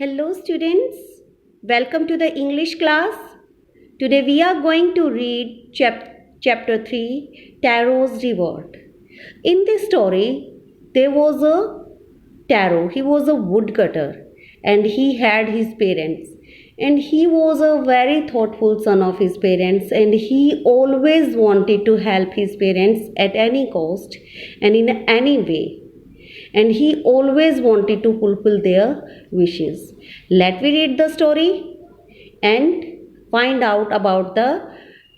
Hello students, welcome to the English class. Today we are going to read chapter 3, Tarot's Reward. In this story, there was a Tarot. He was a woodcutter and he had his parents. And he was a very thoughtful son of his parents, and he always wanted to help his parents at any cost and in any way, and he always wanted to fulfill their wishes. Let me read the story and find out about the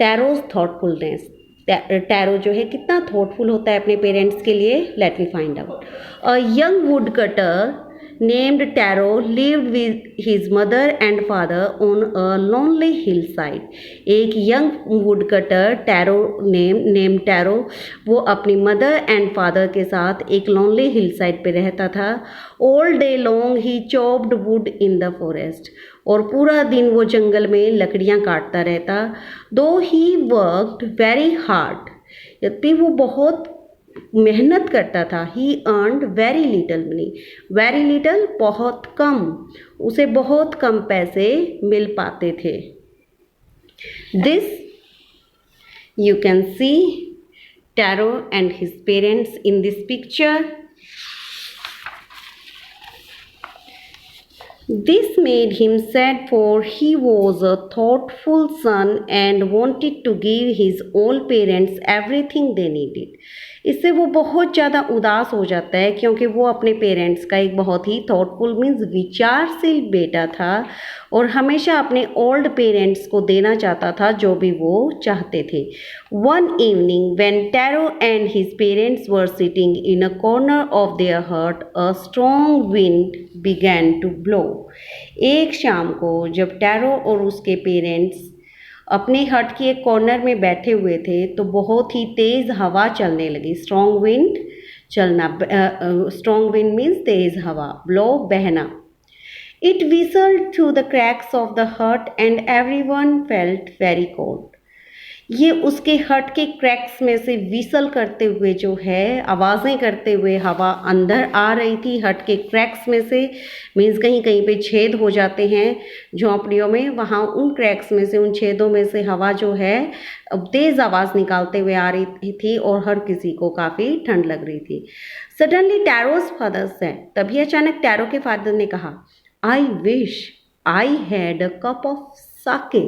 Tarot's thoughtfulness. Tarot जो है कितना thoughtful होता है अपने parents के लिए. Let me find out. A young would cutter named Taro lived with his mother and father on a lonely hillside. एक young woodcutter tarot name tarot वो अपनी मदर एंड फादर के साथ एक लॉन्ली हिलसाइड पे रहता था. All day long he chopped would in the forest. और पूरा दिन वो जंगल में लकड़ियाँ काटता रहता. दो ही वर्कड वेरी हार्ड, यद्यपि वो बहुत मेहनत करता था. He earned very little money. Very little बहुत कम, उसे बहुत कम पैसे मिल पाते थे. This you can see Taro and his parents in this picture. This made him sad, for he was a thoughtful son and wanted to give his old parents everything they needed. इससे वो बहुत ज़्यादा उदास हो जाता है क्योंकि वो अपने पेरेंट्स का एक बहुत ही थॉटफुल मीन्स विचारशील बेटा था और हमेशा अपने ओल्ड पेरेंट्स को देना चाहता था जो भी वो चाहते थे. One evening when Taro and his parents were sitting in a corner of their hut, a strong wind began to blow. एक शाम को जब टैरो और उसके पेरेंट्स अपने हट के एक कॉर्नर में बैठे हुए थे तो बहुत ही तेज़ हवा चलने लगी. स्ट्रॉन्ग विंड चलना, स्ट्रॉन्ग विंड मीन्स तेज़ हवा, ब्लो बहना. It whistled through the cracks of the hut and everyone felt very cold. ये उसके हट के क्रैक्स में से विसल करते हुए जो है आवाज़ें करते हुए हवा अंदर आ रही थी. हट के क्रैक्स में से मीन्स कहीं कहीं पे छेद हो जाते हैं झोंपड़ियों में, वहाँ उन क्रैक्स में से, उन छेदों में से हवा जो है तेज़ आवाज़ निकालते हुए आ रही थी और हर किसी को काफ़ी ठंड लग रही थी. सडनली टैरोज फादर सेड, तभी अचानक टैरो के फादर ने कहा, I wish I had a cup of sake.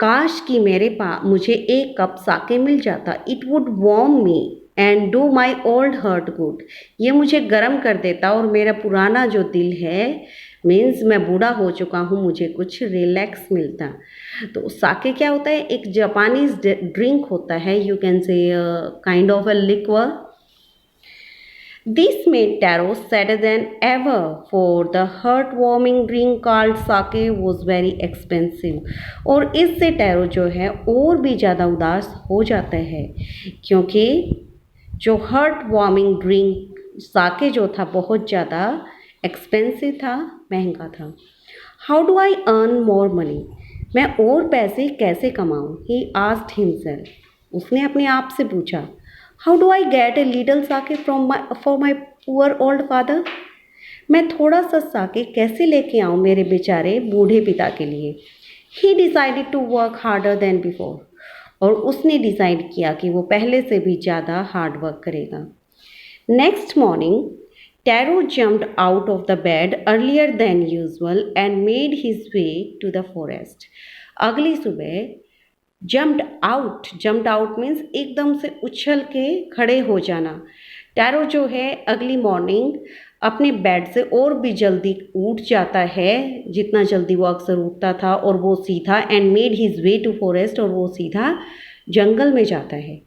काश कि मुझे एक कप साके मिल जाता. It would warm me and do my old heart good. ये मुझे गर्म कर देता और मेरा पुराना जो दिल है, मीन्स मैं बूढ़ा हो चुका हूँ, मुझे कुछ रिलैक्स मिलता. तो साके क्या होता है? एक जापानीज ड्रिंक होता है, you can say kind of a liquor. This made Taro sadder than ever, for the heart-warming drink called sake was very expensive. और इससे टैरो जो है और भी ज़्यादा उदास हो जाता है क्योंकि जो हार्ट वार्मिंग ड्रिंक साके जो था बहुत ज़्यादा एक्सपेंसिव था, महंगा था. How do I earn more money? मैं और पैसे कैसे कमाऊँ? He asked himself. उसने अपने आप से पूछा. How do I get a little sake for my poor old father? मैं थोड़ा सा साके कैसे लेके आऊँ मेरे बेचारे बूढ़े पिता के लिए. He decided to work harder than before. और उसने डिसाइड किया कि वो पहले से भी ज़्यादा हार्ड वर्क करेगा. Next morning, Taro jumped out of the bed earlier than usual and made his way to the forest. अगली सुबह जम्प्ड आउट मीन्स एकदम से उछल के खड़े हो जाना. टैरो जो है अगली मॉर्निंग अपने बेड से और भी जल्दी उठ जाता है जितना जल्दी वो अक्सर उठता था, और वो सीधा and made his way to forest, और वो सीधा जंगल में जाता है.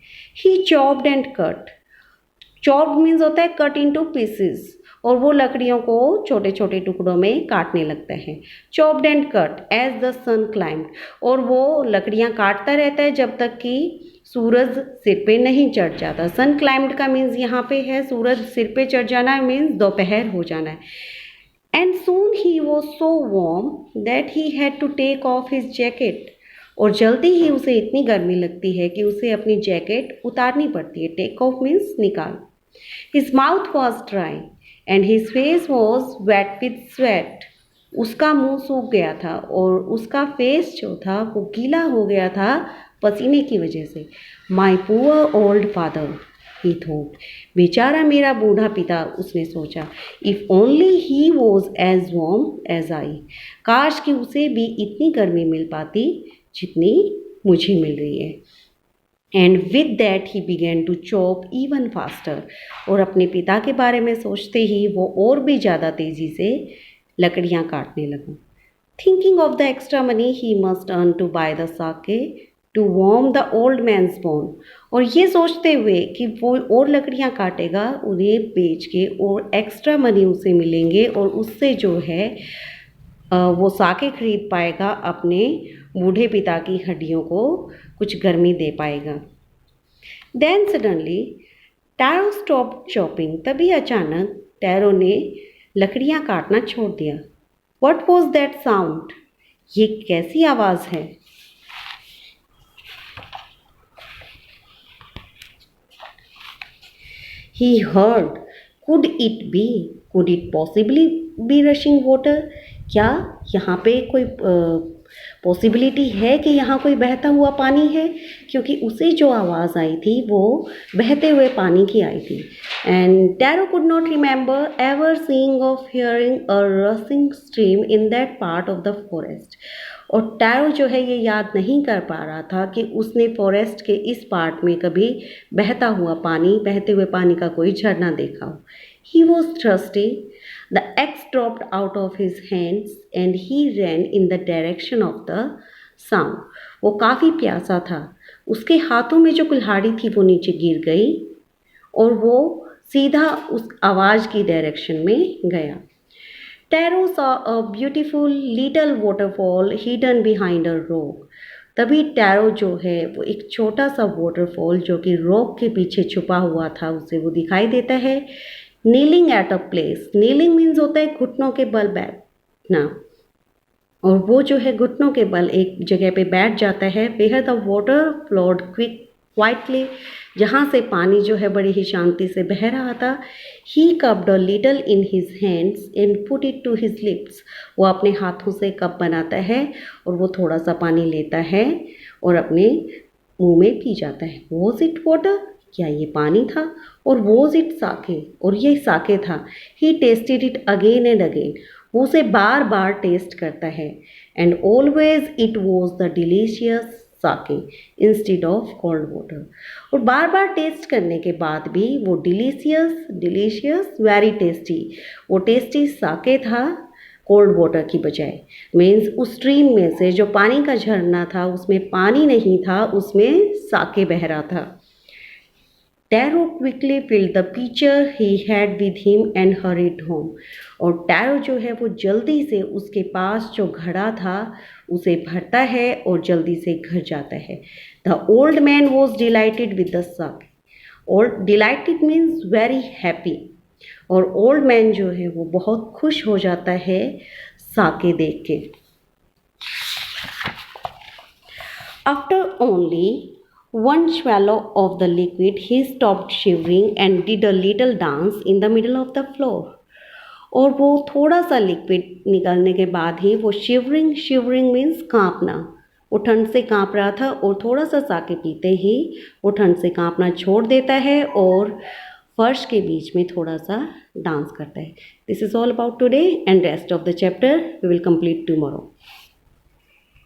He chopped and cut. Chopped means होता है कट इनटू पीसेस, और वो लकड़ियों को छोटे छोटे टुकड़ों में काटने लगता है. Chopped and cut as the sun climbed. और वो लकड़ियाँ काटता रहता है जब तक कि सूरज सिर पे नहीं चढ़ जाता. सन क्लाइम्ड का मीन्स यहाँ पे है सूरज सिर पे चढ़ जाना है, मीन्स दोपहर हो जाना है. And soon he was so warm that he had to take off his jacket. और जल्दी ही उसे इतनी गर्मी लगती है कि उसे अपनी जैकेट उतारनी पड़ती है. टेक ऑफ मीन्स निकाल. His mouth was dry. and his face was wet with sweat. उसका मुंह सूख गया था और उसका फेस जो था वो गीला हो गया था पसीने की वजह से. My poor old father, he thought. बेचारा मेरा बूढ़ा पिता, उसने सोचा. If only he was as warm as I. काश कि उसे भी इतनी गर्मी मिल पाती जितनी मुझे मिल रही है. And with that he began to chop even faster. और अपने पिता के बारे में सोचते ही वो और भी ज़्यादा तेज़ी से लकड़ियाँ काटने लगा. Thinking of the extra money he must earn to buy the sake to warm the old man's bone. और ये सोचते हुए कि वो और लकड़ियाँ काटेगा, उन्हें बेच के और एक्स्ट्रा मनी उसे मिलेंगे और उससे जो है वो साके खरीद पाएगा, अपने बूढ़े पिता की हड्डियों को कुछ गर्मी दे पाएगा. Then suddenly Taro stop chopping. तभी अचानक टैरो ने लकड़ियाँ काटना छोड़ दिया. What was that sound? ये कैसी आवाज़ है? He heard. Could it be? Could it possibly be rushing water? क्या यहाँ पे कोई पॉसिबिलिटी है कि यहाँ कोई बहता हुआ पानी है? क्योंकि उसे जो आवाज़ आई थी वो बहते हुए पानी की आई थी. And tarot could not remember ever seeing of hearing a rushing stream in that part of the forest. और टैरो जो है ये याद नहीं कर पा रहा था कि उसने फॉरेस्ट के इस पार्ट में कभी बहता हुआ पानी, बहते हुए पानी का कोई झरना देखा हो. He was thirsty. The axe dropped out of his hands and he ran in the direction of the sound. वो काफ़ी प्यासा था. उसके हाथों में जो कुल्हाड़ी थी वो नीचे गिर गई और वो सीधा उस आवाज़ की डायरेक्शन में गया. Taro saw a beautiful little waterfall hidden behind a rock. तभी टैरो जो है वो एक छोटा सा वाटरफॉल जो कि रॉक के पीछे छुपा हुआ था उसे वो दिखाई देता है. Kneeling at a place. Kneeling means होता है घुटनों के बल बैठना, और वो जो है घुटनों के बल एक जगह पे बैठ जाता है. Where the water flowed quietly. जहाँ से पानी जो है बड़ी ही शांति से बह रहा था. He cupped a little in his hands and put it to his lips. वो अपने हाथों से कप बनाता है और वो थोड़ा सा पानी लेता है और अपने मुंह में पी जाता है. Was it water? क्या ये पानी था? और वॉज इट साके? और ये साके था. He tasted it again and again. वो उसे बार बार टेस्ट करता है. And always it was the delicious sake instead of cold water. और बार बार टेस्ट करने के बाद भी वो डिलीशियस वेरी टेस्टी, वो टेस्टी साके था कोल्ड वाटर की बजाय. मीन्स उस स्ट्रीम में से जो पानी का झरना था उसमें पानी नहीं था, उसमें साके बह रहा था. Taro quickly filled the pitcher he had with him and hurried home. और टैरो जो है वो जल्दी से उसके पास जो घड़ा था उसे भरता है और जल्दी से घर जाता है. The old man was delighted with the sake. और डिलाइटेड मीन्स वेरी हैप्पी. और ओल्ड मैन जो है वो बहुत खुश हो जाता है साके देख के. After only one swallow of the liquid, he stopped shivering and did a little dance in the middle of the floor. और वो थोड़ा सा लिक्विड निकलने के बाद ही वो शिवरिंग मीन्स कांपना, वो ठंड से कांप रहा था और थोड़ा सा साके पीते ही वो ठंड से कांपना छोड़ देता है और फर्श के बीच में थोड़ा सा डांस करता है. This is all about today and rest of the chapter we will complete tomorrow.